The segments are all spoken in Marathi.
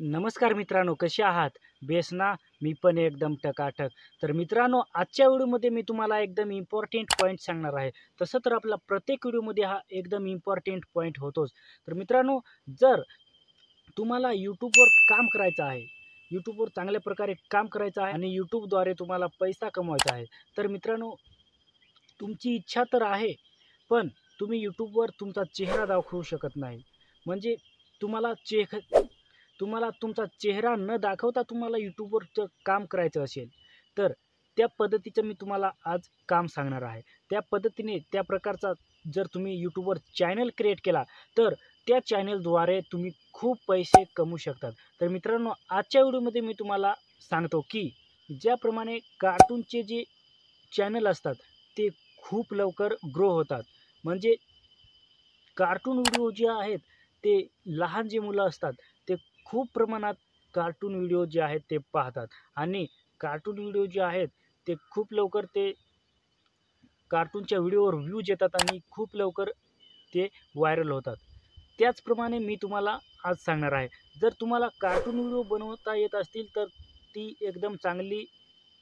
नमस्कार मित्रांनो, कसे आहात? बेस ना? मी पण एकदम टकाटक. तर मित्रांनो, आजच्या व्हिडिओमध्ये मी तुम्हाला एकदम इम्पॉर्टंट पॉईंट सांगणार आहे. तसं तर आपला प्रत्येक व्हिडिओमध्ये हा एकदम इम्पॉर्टंट पॉईंट होतोच. तर मित्रांनो, जर तुम्हाला YouTubeवर काम करायचं आहे, YouTubeवर चांगल्या प्रकारे काम करायचं आहे आणि YouTubeद्वारे तुम्हाला पैसा कमवायचा आहे. तर मित्रांनो, तुमची इच्छा तर आहे, पण तुम्ही YouTubeवर तुमचा चेहरा दाखवू शकत नाही. म्हणजे तुम्हाला तुम्हाला तुमचा चेहरा न दाखवता तुम्हाला YouTubeवर काम करायचं असेल, तर त्या पद्धतीचं मी तुम्हाला आज काम सांगणार आहे. त्या पद्धतीने त्या प्रकारचा जर तुम्ही YouTubeवर चॅनल क्रिएट केला, तर त्या चॅनलद्वारे तुम्ही खूप पैसे कमवू शकतात. तर मित्रांनो, आजच्या व्हिडिओमध्ये मी तुम्हाला सांगतो, की ज्याप्रमाणे कार्टूनचे जे चॅनल असतात, ते खूप लवकर ग्रो होतात. म्हणजे कार्टून व्हिडिओ जे आहेत, ते लहान जे मुलं असतात, ते खूप प्रमाणात कार्टून व्हिडिओ जे आहेत ते पाहतात आणि कार्टून व्हिडिओ जे आहेत, ते खूप लवकर ते कार्टूनच्या व्हिडिओवर व्ह्यूज येतात आणि खूप लवकर ते व्हायरल होतात. त्याचप्रमाणे मी तुम्हाला आज सांगणार आहे, जर तुम्हाला कार्टून व्हिडिओ बनवता येत असतील, तर ती एकदम चांगली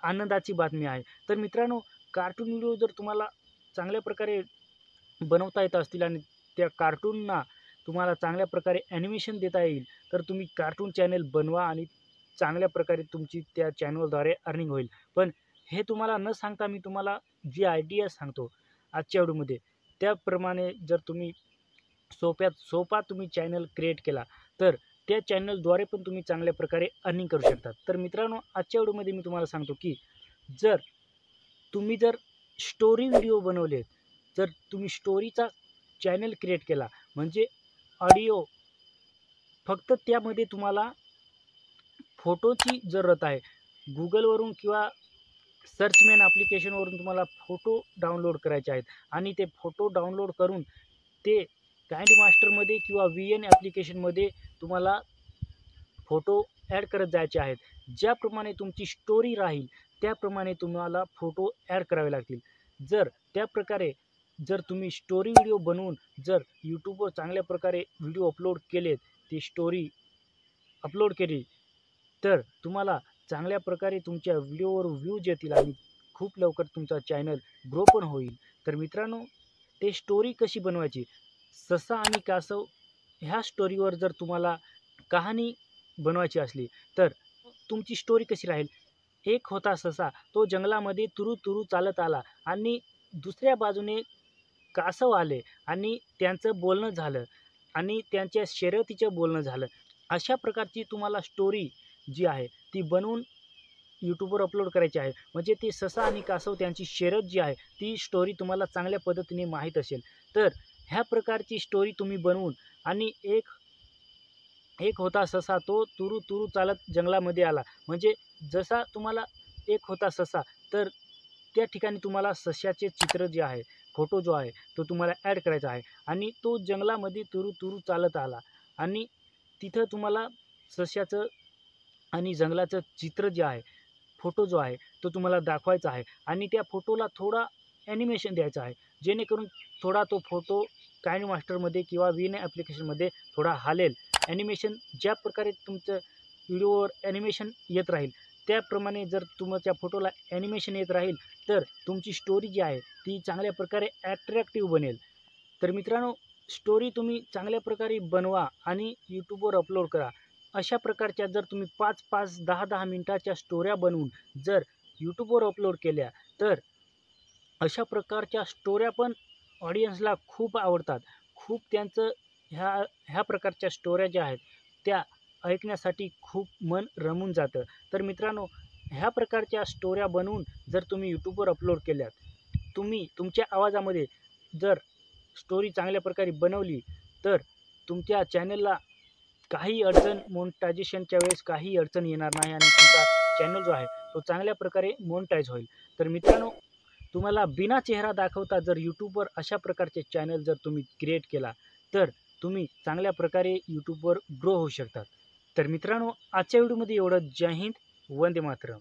आनंदाची बातमी आहे. तर मित्रांनो, कार्टून व्हिडिओ जर तुम्हाला चांगल्या प्रकारे बनवता येत असतील आणि त्या कार्टूनना तुम्हाला चांगल्या प्रकारे ॲनिमेशन देता येईल, तर तुम्ही कार्टून चॅनल बनवा आणि चांगल्या प्रकारे तुमची त्या चॅनलद्वारे अर्निंग होईल. पण हे तुम्हाला न सांगता मी तुम्हाला जी आयडिया सांगतो आजच्या व्हिडिओमध्ये, त्याप्रमाणे जर तुम्ही सोप्यात सोपा तुम्ही चॅनल क्रिएट केला, तर त्या चॅनलद्वारे पण तुम्ही चांगल्या प्रकारे अर्निंग करू शकता. तर मित्रांनो, आजच्या व्हिडिओमध्ये मी तुम्हाला सांगतो, की जर जर स्टोरी व्हिडिओ बनवले, जर तुम्ही स्टोरीचा चॅनल क्रिएट केला, म्हणजे ऑडिओ फक्त त्यामध्ये तुम्हाला फोटोची जरूरत आहे. Googleवरून किंवा सर्चमॅन ॲप्लिकेशनवरून तुम्हाला फोटो डाउनलोड करायचे आहेत आणि ते फोटो डाउनलोड करून ते काइंडमास्टरमध्ये किंवा VN ॲप्लिकेशनमध्ये तुम्हाला फोटो ॲड करत जायचे आहेत. ज्याप्रमाणे तुमची स्टोरी राहील, त्याप्रमाणे तुम्हाला फोटो ॲड करावे लागतील. जर त्याप्रकारे जर तुम्ही स्टोरी व्हिडिओ बनवून जर YouTubeवर चांगल्या प्रकारे व्हिडिओ अपलोड केलेत, ती स्टोरी अपलोड केली, तर तुम्हाला चांगल्या प्रकारे तुमच्या व्हिडिओवर व्ह्यूज येतील आणि खूप लवकर तुमचा चॅनल ग्रो पण होईल. तर मित्रांनो, ते स्टोरी कशी बनवायची? ससा आणि कासव ह्या स्टोरीवर जर तुम्हाला कहाणी बनवायची असली, तर तुमची स्टोरी कशी राहील? एक होता ससा, तो जंगलामध्ये तुरू-तुरू चालत आला आणि दुसऱ्या बाजूने कासव आले आणि त्यांचं बोलणं झालं आणि त्यांच्या शर्यतीचं बोलणं झालं. अशा प्रकारची तुम्हाला स्टोरी जी आहे, ती बनवून YouTubeवर अपलोड करायची आहे. म्हणजे ते ससा आणि कासव त्यांची शर्यत जी आहे, ती स्टोरी तुम्हाला चांगल्या पद्धतीने माहीत असेल. तर ह्या प्रकारची स्टोरी तुम्ही बनवून आणि एक एक होता ससा, तो तुरू-तुरू चालत जंगलामध्ये आला. म्हणजे जसा तुम्हाला एक होता ससा, तर त्या ठिकाणी तुम्हाला सश्याचे चित्र जे आहे, फोटो जो आहे, तो तुम्हाला ॲड करायचा आहे आणि तो जंगलामध्ये तुरू-तुरू चालत आला आणि तिथं तुम्हाला सश्याचं आणि जंगलाचं चित्र जे आहे, फोटो जो आहे, तो तुम्हाला दाखवायचा आहे आणि त्या फोटोला थोडा ॲनिमेशन द्यायचं आहे. जेणेकरून थोडा तो फोटो काइनमास्टरमध्ये किंवा विन ॲप्लिकेशनमध्ये थोडा हालेल. ॲनिमेशन ज्या प्रकारे तुमचं व्हिडिओवर ॲनिमेशन येत राहील, त्याप्रमाणे जर तुमच्या फोटोला ॲनिमेशन येत राहील, तर तुमची स्टोरी जी आहे, ती चांगल्या प्रकारे अट्रॅक्टिव्ह बनेल. तर मित्रांनो, स्टोरी तुम्ही चांगल्या प्रकारे बनवा आणि YouTubeवर अपलोड करा. अशा प्रकारच्या जर तुम्ही 5-5, 10-10 मिनिटाच्या स्टोऱ्या बनवून जर YouTubeवर अपलोड केल्या, तर अशा प्रकारच्या स्टोऱ्या पण ऑडियन्सला खूप आवडतात. खूप त्यांचं ह्या ह्या प्रकारच्या स्टोऱ्या ज्या आहेत, त्या ऐकण्यासाठी खूप मन रमून जातं. तर मित्रांनो, ह्या प्रकारच्या स्टोऱ्या बनवून जर तुम्ही YouTubeवर अपलोड केल्यात, तुम्ही तुमच्या आवाजामध्ये जर स्टोरी चांगल्या प्रकारे बनवली, तर तुमच्या चॅनलला काही अडचण मोनेटायझेशनच्या वेळेस काही अडचण येणार नाही आणि तुमचा चॅनल जो आहे, तो चांगल्या प्रकारे मोनेटाईज होईल. तर मित्रांनो, तुम्हाला बिना चेहरा दाखवता जर YouTubeवर अशा प्रकारचे चॅनल जर तुम्ही क्रिएट केला, तर तुम्ही चांगल्या प्रकारे YouTubeवर ग्रो होऊ शकतात. तर मित्रांनो, आजच्या व्हिडिओमध्ये एवढं. जय हिंद, वंदे मातरम.